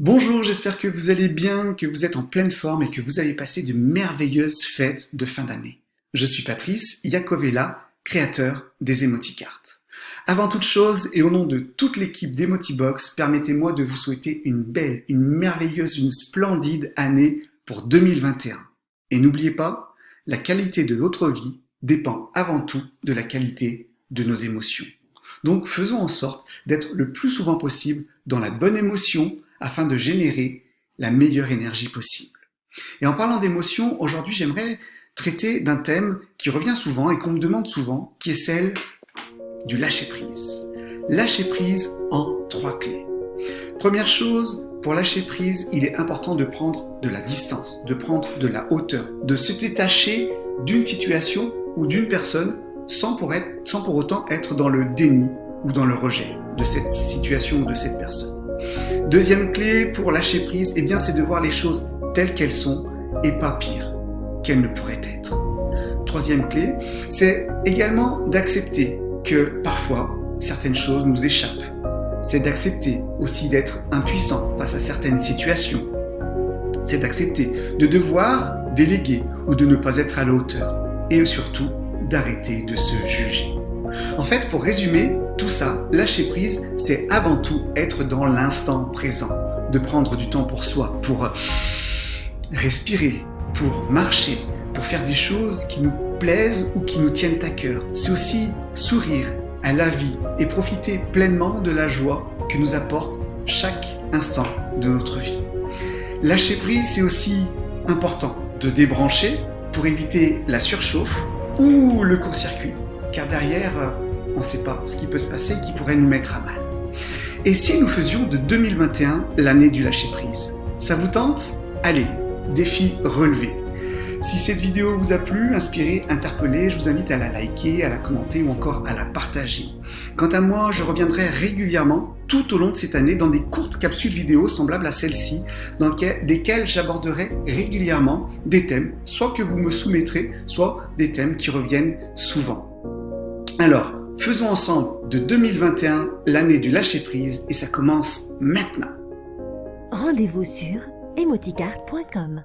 Bonjour, j'espère que vous allez bien, que vous êtes en pleine forme et que vous avez passé de merveilleuses fêtes de fin d'année. Je suis Patrice Iacovella, créateur des Emoticards. Avant toute chose et au nom de toute l'équipe d'Emotibox, permettez-moi de vous souhaiter une belle, une merveilleuse, une splendide année pour 2021. Et n'oubliez pas, la qualité de notre vie dépend avant tout de la qualité de nos émotions. Donc faisons en sorte d'être le plus souvent possible dans la bonne émotion afin de générer la meilleure énergie possible. Et en parlant d'émotions, aujourd'hui j'aimerais traiter d'un thème qui revient souvent et qu'on me demande souvent, qui est celle du lâcher-prise. Lâcher-prise en 3 clés. Première chose, pour lâcher prise, il est important de prendre de la distance, de prendre de la hauteur, de se détacher d'une situation ou d'une personne sans pour autant être dans le déni ou dans le rejet de cette situation ou de cette personne. Deuxième clé pour lâcher prise, c'est de voir les choses telles qu'elles sont et pas pire qu'elles ne pourraient être. Troisième clé, c'est également d'accepter que parfois certaines choses nous échappent. C'est d'accepter aussi d'être impuissant face à certaines situations. C'est d'accepter de devoir déléguer ou de ne pas être à la hauteur. Et surtout, d'arrêter de se juger. En fait, pour résumer tout ça, lâcher prise, c'est avant tout être dans l'instant présent, de prendre du temps pour soi, pour respirer, pour marcher, pour faire des choses qui nous plaisent ou qui nous tiennent à cœur. C'est aussi sourire à la vie et profiter pleinement de la joie que nous apporte chaque instant de notre vie. Lâcher prise, c'est aussi important de débrancher pour éviter la surchauffe ou le court-circuit, car derrière, on ne sait pas ce qui peut se passer qui pourrait nous mettre à mal. Et si nous faisions de 2021 l'année du lâcher-prise? Ça vous tente? Allez, défi relevé. Si cette vidéo vous a plu, inspiré, interpellé, je vous invite à la liker, à la commenter ou encore à la partager. Quant à moi, je reviendrai régulièrement tout au long de cette année dans des courtes capsules vidéo semblables à celle-ci, dans lesquelles j'aborderai régulièrement des thèmes, soit que vous me soumettrez, soit des thèmes qui reviennent souvent. Alors, faisons ensemble de 2021 l'année du lâcher-prise et ça commence maintenant. Rendez-vous sur emoticard.com.